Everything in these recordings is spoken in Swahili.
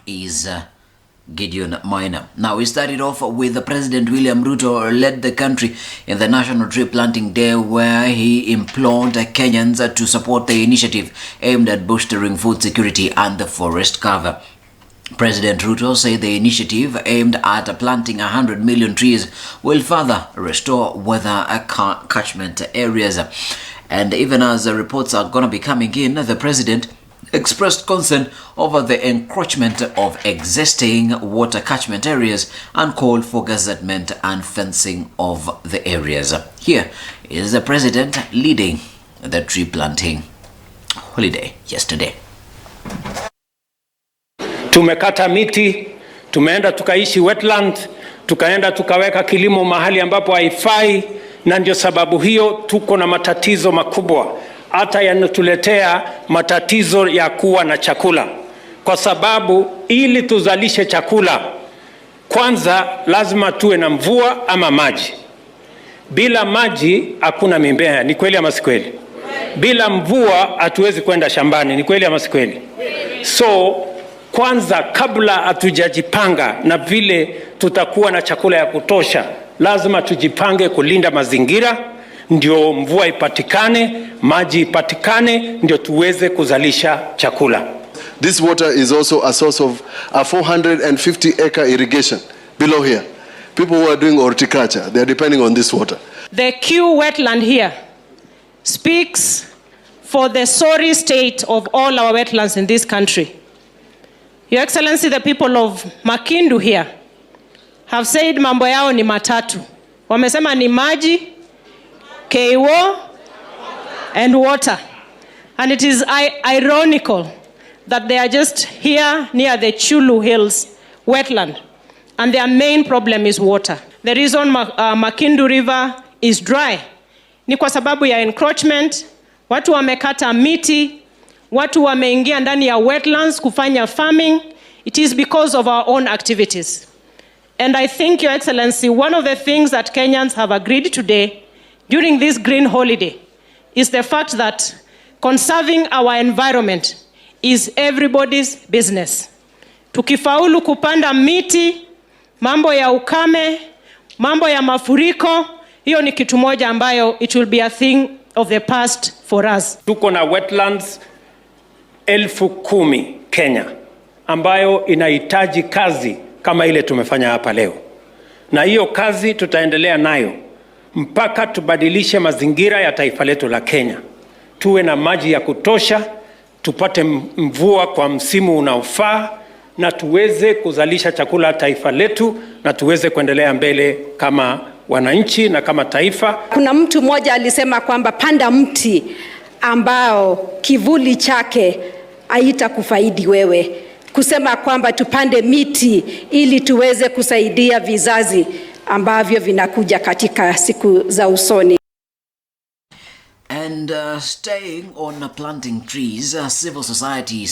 is Gideon Maina. Now, we started off with President William Ruto led the country in the National Tree Planting Day, where he implored Kenyans to support the initiative aimed at boosting food security and the forest cover. President Ruto said the initiative aimed at planting 100 million trees will further restore weather catchment areas. And even as the reports are going to be coming in, the president expressed concern over the encroachment of existing water catchment areas and called for gazettement and fencing of the areas. Here is the president leading the tree planting holiday yesterday. Tumekata miti, tumeenda tukaishi wetland, tukaenda tukaweka kilimo mahali ambapo haifai, na ndio sababu hiyo tuko na matatizo makubwa. Hata yanatuletea matatizo ya kuwa na chakula. Kwa sababu ili tuzalishe chakula, kwanza lazima tuwe na mvua ama maji. Bila maji hakuna mimea, ni kweli ama si kweli? Bila mvua hatuwezi kwenda shambani, ni kweli ama si kweli? So kwanza, kabla hatujajipanga na vile tutakuwa na chakula ya kutosha, lazima tujipange kulinda mazingira, ndio mvua ipatikane, maji ipatikane, ndio tuweze kuzalisha chakula. This water is also a source of a 450-acre irrigation below here. People who are doing horticulture, they are depending on this water. The Q wetland here speaks for the sorry state of all our wetlands in this country. Your Excellency, the people of Makindu here have said mambo yao ni matatu. Wamesema ni maji, KO, and water. And it is ironical that they are just here near the Chulu Hills wetland, and their main problem is water. The reason Makindu River is dry ni kwa sababu ya encroachment. Watu wamekata miti, watu wameingia ndani ya wetlands kufanya farming. It is because of our own activities. And I think, Your Excellency, one of the things that Kenyans have agreed today during this green holiday is the fact that conserving our environment is everybody's business. Tukifaulu kupanda miti, mambo ya ukame, mambo ya mafuriko, hiyo ni kitu moja ambayo it will be a thing of the past for us. Tuko na wetlands 10,000 Kenya, ambayo inahitaji kazi kama ile tumefanya hapa leo. Na hiyo kazi tutaendelea nayo mpaka tubadilishe mazingira ya taifa letu la Kenya. Tuwe na maji ya kutosha, tupate mvua kwa msimu unaofaa, na tuweze kuzalisha chakula taifa letu, na tuweze kuendelea mbele kama wananchi na kama taifa. Kuna mtu mmoja alisema kwamba panda mti ambao kivuli chake haitakufaidi wewe. Kusema kwamba tupande miti ili tuweze kusaidia vizazi ambavyo vinakuja katika siku za usoni. And staying on planting trees, civil society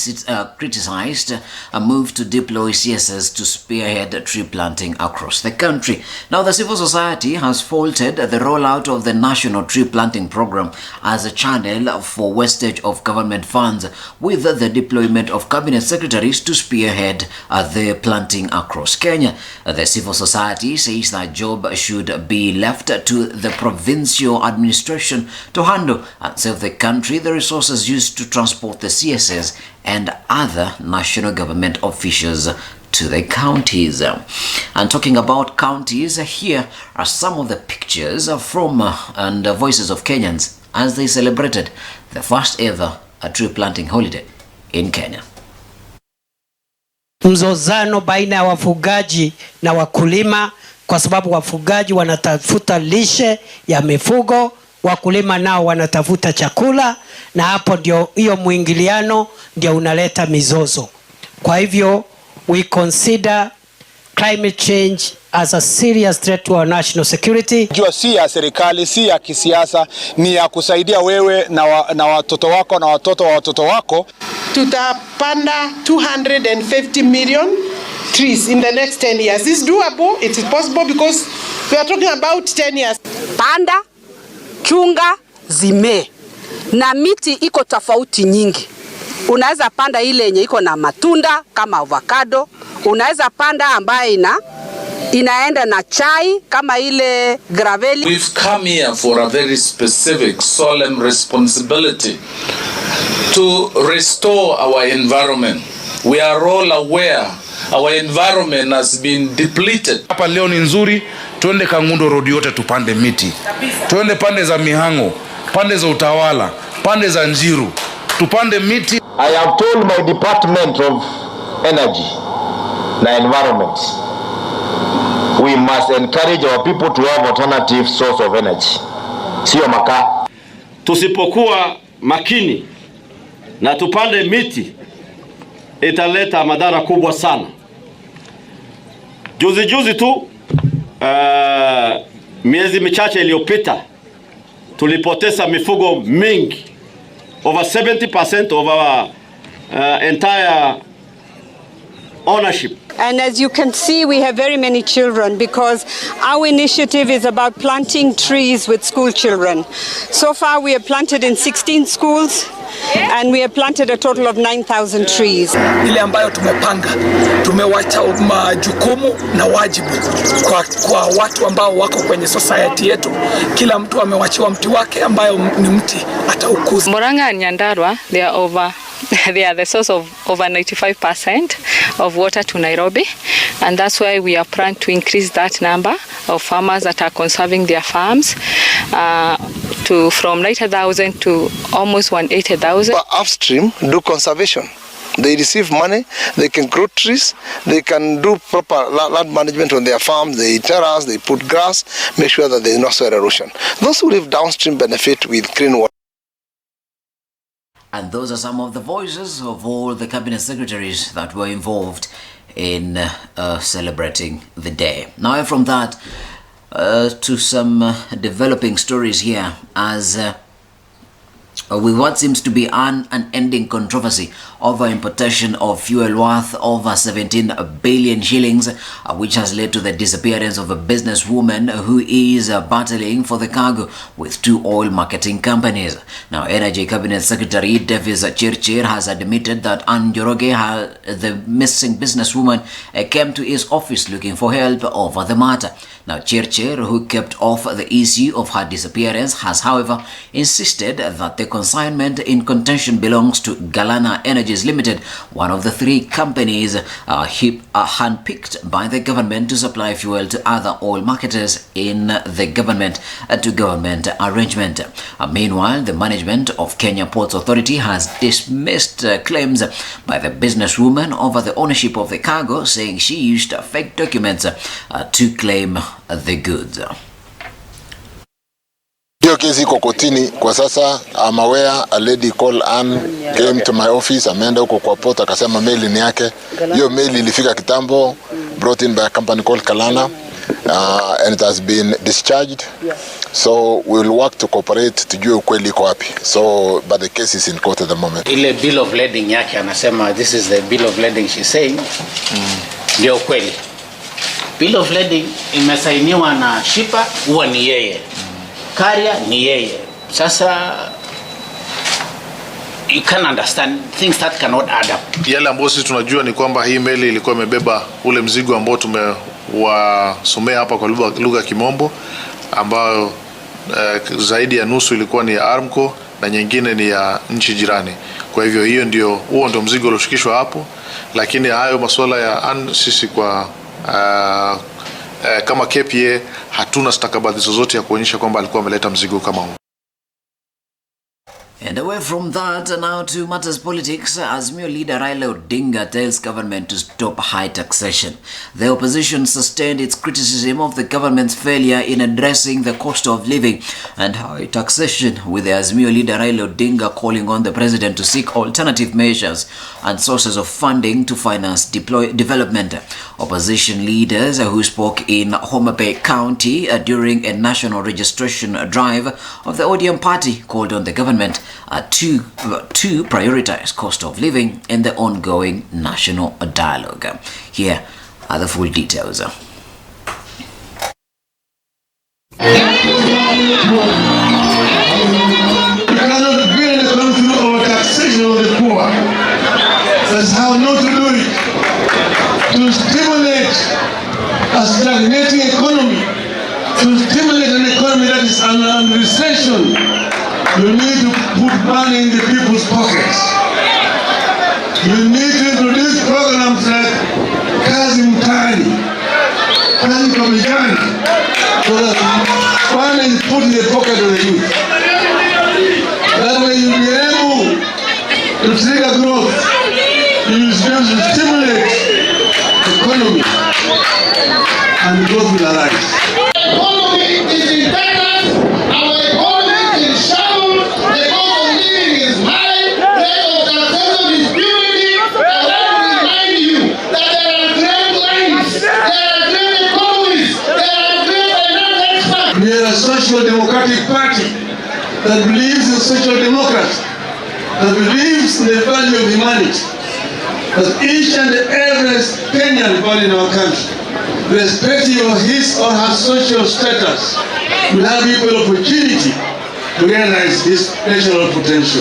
criticized a move to deploy CSS to spearhead tree planting across the country. Now, the civil society has faulted the rollout of the National Tree Planting Program as a channel for wastage of government funds, with the deployment of cabinet secretaries to spearhead the planting across Kenya. The civil society says that job should be left to the provincial administration to handle and save the country the resources used to transport the CSS and other national government officials to the counties. And talking about counties, here are some of the pictures from and voices of Kenyans as they celebrated the first ever tree planting holiday in Kenya. Mzozano baina ya wafugaji na wakulima, kwa sababu wafugaji wanatafuta lishe ya mifugo, wakulima nao wanatafuta chakula, na hapo ndio hiyo muingiliano ndio unaleta mizozo. Kwa hivyo we consider climate change as a serious threat to our national security. Jua si ya serikali, si ya kisiasa, ni ya kusaidia wewe na watoto wako na watoto wa watoto wako. Tutapanda 250 million trees in the next 10 years. It's doable, it is possible because we are talking about 10 years. Panda, chunga, zime. Na miti iko tofauti nyingi. Unaweza panda ile yenye iko na matunda kama avocado, unaweza panda ambaye inaenda na chai kama ile graveli. We've come here for a very specific solemn responsibility to restore our environment. We are all aware our environment has been depleted. Hapa leo ni nzuri, tuende Kangundo Road yote tupande miti. Tuende pande za Mihango, pande za Utawala, pande za Njiru, tupande miti. I have told my Department of Energy na Environment, we must encourage our people to have alternative source of energy. Sio makaa. Tusipokuwa makini na tupande miti, italeta madhara kubwa sana. Juzi tu miezi michache iliyopita tulipoteza mifugo mingi. Over 70% of our entire ownership. And as you can see, we have very many children because our initiative is about planting trees with school children. So far we have planted in 16 schools and we have planted a total of 9,000 trees. Ile ambayo tumepanga, tumewacha majukumu na wajibu kwa watu ambao wako kwenye society yetu. Kila mtu amewachiwa mti wake ambayo ni mti ataukuza. Murang'a and Nyandarua, they are the source of over 95% of water to Nairobi, and that's why we are planning to increase that number of farmers that are conserving their farms from 90,000 to almost 180,000. Upstream do conservation. They receive money, they can grow trees, they can do proper land management on their farms, they terrace, they put grass, make sure that there is no soil erosion. Those who live downstream benefit with clean water. And those are some of the voices of all the cabinet secretaries that were involved in celebrating the day. Now from that to some developing stories here as with what seems to be an unending controversy over importation of fuel worth over 17 billion shillings, which has led to the disappearance of a businesswoman who is battling for the cargo with two oil marketing companies. Now, Energy Cabinet Secretary Davis Chirchir has admitted that Anne Njoroge, the missing businesswoman, came to his office looking for help over the matter. Now, Chirchir, who kept off the issue of her disappearance, has, however, insisted that the consignment in contention belongs to Galana Energies Limited, one of the three companies handpicked by the government to supply fuel to other oil marketers in the government-to-government arrangement. Meanwhile, the management of Kenya Ports Authority has dismissed claims by the businesswoman over the ownership of the cargo, saying she used fake documents to claim the goods. Hiyo kesi iko kotini kwa sasa. I'm aware a lady called Anne came to my office, ameenda huko kwa port akasema mail ni yake. Hiyo mail ilifika kitambo, brought in by a company called Kalana, and it has been discharged. So we will work to cooperate tujue ukweli iko wapi. So but the case is in court at the moment. Ile bill of lading yake anasema this is the bill of lading she's saying. Ndio ukweli. Bill of lading imesainiwa na shipper, huwa ni yeye. Carrier ni yeye. Sasa you can understand things that cannot add up. Yale ambayo sisi tunajua ni kwamba hii meli ilikuwa imebeba ule mzigo ambao tumewasomea hapa kwa lugha ya Kimombo, ambao zaidi ya nusu ilikuwa ni ya Armco na nyingine ni ya nchi jirani. Kwa hivyo huo ndio mzigo ulioshikishwa hapo, lakini hayo masuala ya sisi kwa kama KPA hatuna stakabadhi zozote ya kuonyesha kwamba alikuwa ameleta mzigo kama huo. And away from that, now to matters politics, Azimio leader Raila Odinga tells government to stop high taxation. The opposition sustained its criticism of the government's failure in addressing the cost of living and high taxation, with the Azimio leader Raila Odinga calling on the president to seek alternative measures and sources of funding to finance development. Opposition leaders who spoke in Homa Bay County during a national registration drive of the ODM party called on the government to prioritize cost of living in the ongoing national dialogue. Here are the full details. Taxation of the poor That's how not to do it. To stimulate a stagnating economy, to stimulate an economy that is under recession, you need to put money in the people's pockets. You need to introduce programs like Kazi Mtaani, Kazi kwa vijana, so that money is put in the pocket of the youth. That way you'll be able to trigger growth. You will stimulate the economy and growth will arise. Economy is in tatters, our economy is in shambles, the cost of living is high, the rate of taxation is purity. I want to remind you that there are great minds, there are great economists, there are great finance experts. We are a social democratic party that believes in social democracy, that believes in the value of humanity, that each and every Kenyan born in our country, irrespective of his or her social status, will have equal opportunity to realize his national potential.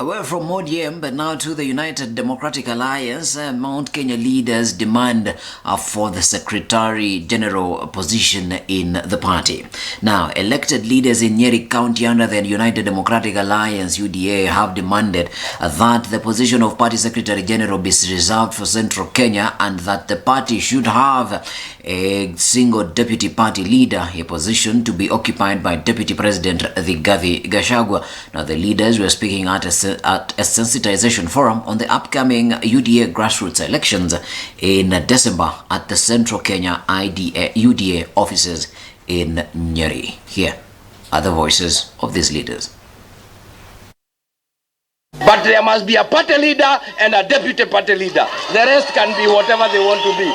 Away from ODM, but now to the United Democratic Alliance, Mount Kenya leaders demand for the Secretary General position in the party. Now, elected leaders in Nyeri County under the United Democratic Alliance, UDA, have demanded that the position of Party Secretary General be reserved for Central Kenya and that the party should have a single deputy party leader, a position to be occupied by Deputy President Rigathi Gachagua. Now, the leaders were speaking at a sensitization forum on the upcoming UDA grassroots elections in December at the Central Kenya UDA offices in Nyeri. Here are the voices of these leaders. But there must be a party leader and a deputy party leader. The rest can be whatever they want to be.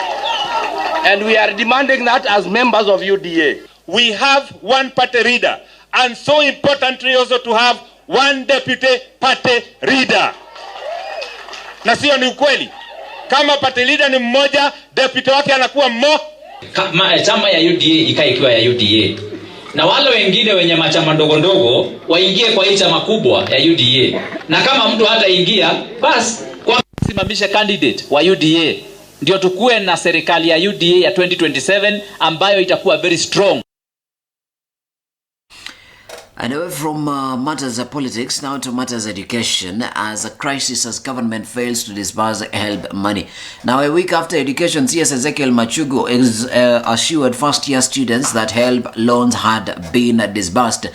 And we are demanding that as members of UDA. We have one party leader, and so importantly also to have one deputy party leader. Na sio ni ukweli? Kama party leader ni mmoja, deputy wake anakuwa mmoja. Chama ya UDA ikae ikiwa ya UDA. Na wale wengine wenye machama ndogo ndogo waingie kwa hii chama kubwa ya UDA. Na kama mtu hata ingia, basi kwa simamisha candidate wa UDA. Ndio tukue na serikali ya UDA ya 2027 ambayo itakuwa very strong. And away from matters of politics, now to matters of education, as a crisis as government fails to disburse HELB money. Now, a week after education, CS Ezekiel Machugu is assured first-year students that HELB loans had been disbursed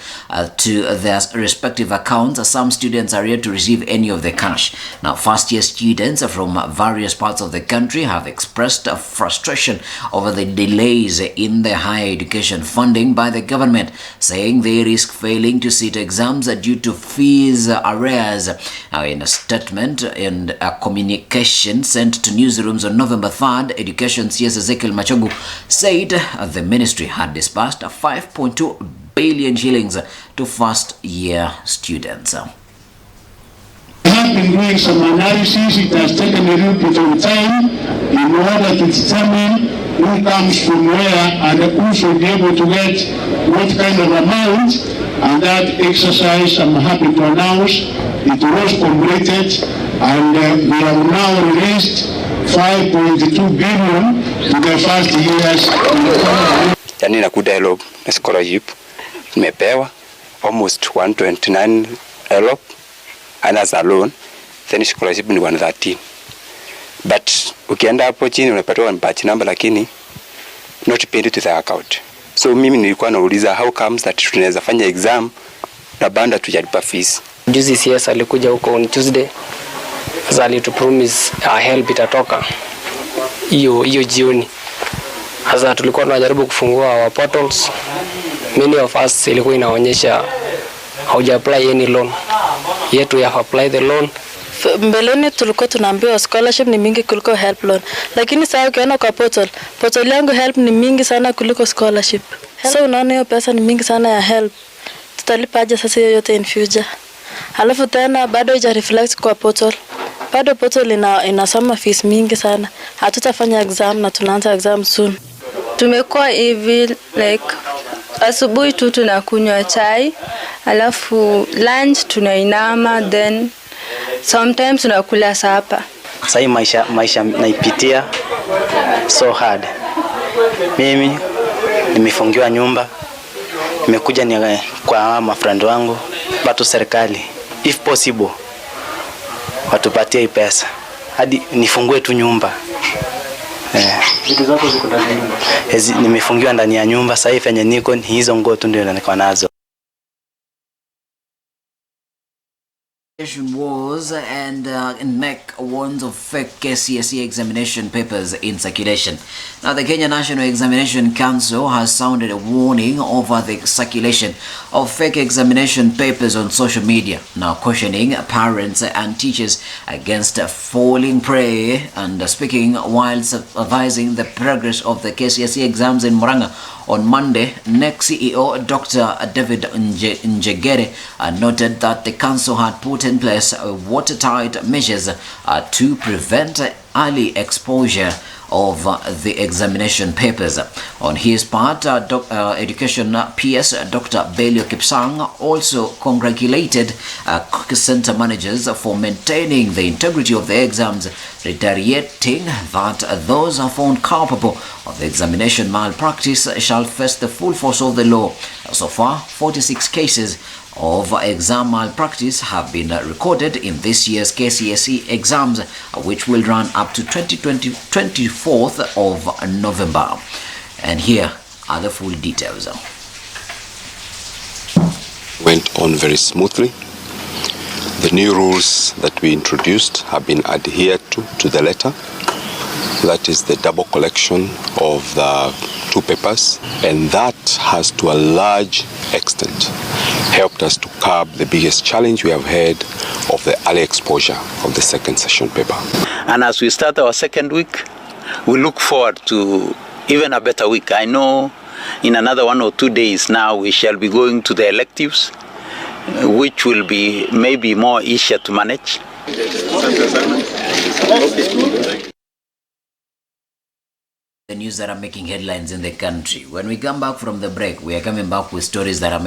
to their respective accounts. Some students are yet to receive any of the cash. Now, first-year students from various parts of the country have expressed frustration over the delays in the higher education funding by the government, saying they risk failing to sit exams due to fees arrears. Now, in a statement and a communication sent to newsrooms on November 3rd, Education CS Ezekiel Machogu said the ministry had disbursed 5.2 billion shillings to first-year students. We have been doing some analysis. It has taken a little bit of time in order to determine who comes from where and who should be able to get what kind of amount. And that exercise, I'm happy to announce, it was completed, and we have now released 5.2 billion to the first years. Yani nakuda help na scholarship nimepewa almost 129 help and as a loan, then scholarship ni 113. But ukienda hapo chini unapatiwa batch number lakini not paid to the account. So mimi nilikuwa nauliza how comes that tunaweza fanya exam na banda tujalipa fees. Juzi CS alikuja huko on Tuesday. Sasa alitupromise help itatoka hiyo jioni. Sasa tulikuwa tunajaribu kufungua our portals. Many of us ilikuwa inaonyesha hauja apply any loan. Yet we have applied the loan. Mbeleni tulikuwa tunaambiwa scholarship ni mingi kuliko help loan. Lakini sasa ukiona kwa portal yangu help ni mingi sana kuliko scholarship. So unaona hiyo pesa ni mingi sana ya help. Tutalipa aje sasa hiyo yote in future? Alafu tena bado haija reflect kwa portal. Bado portal inasoma fees mingi sana. Hatutafanya exam na tunaanza exam soon. Tumekuwa hivi like asubuhi tu tunakunywa chai, alafu lunch tunainama, then sometimes tunakula sapa. Sasa maisha naipitia so hard. Mimi nimefungiwa nyumba, nimekuja ni kwa mafriend wangu, bado serikali if possible watupatie pesa hadi nifungue tu nyumba. Vitu zako ziko ndani ya nyumba? Nimefungiwa ndani ya nyumba, sasa hivi yenye niko hizo nguo tu ndio niko nazo. Was and neck warns of fake KCSE examination papers in circulation. Now, the Kenya National Examination Council has sounded a warning over the circulation of fake examination papers on social media, now cautioning parents and teachers against falling prey. And speaking while supervising the progress of the KCSE exams in Murang'a on Monday, NEC CEO Dr. David Njegere noted that the council had put in place watertight measures to prevent early exposure of the examination papers. On his part, Education PS Dr. Belio Kipsang also congratulated center managers for maintaining the integrity of the exams, reiterating that those are found culpable of the examination malpractice shall face the full force of the law. So far, 46 cases of exam malpractice have been recorded in this year's KCSE exams, which will run up to 24th of November. And here are the full details. Went on very smoothly. The new rules that we introduced have been adhered to the letter. That is the double collection of the two papers, and that has to a large extent helped us to curb the biggest challenge we have had of the early exposure of the second session paper. And as we start our second week, we look forward to even a better week. I know in another 1 or 2 days now we shall be going to the electives, which will be maybe more easier to manage. The news that are making headlines in the country. When we come back from the break, we are coming back with stories that are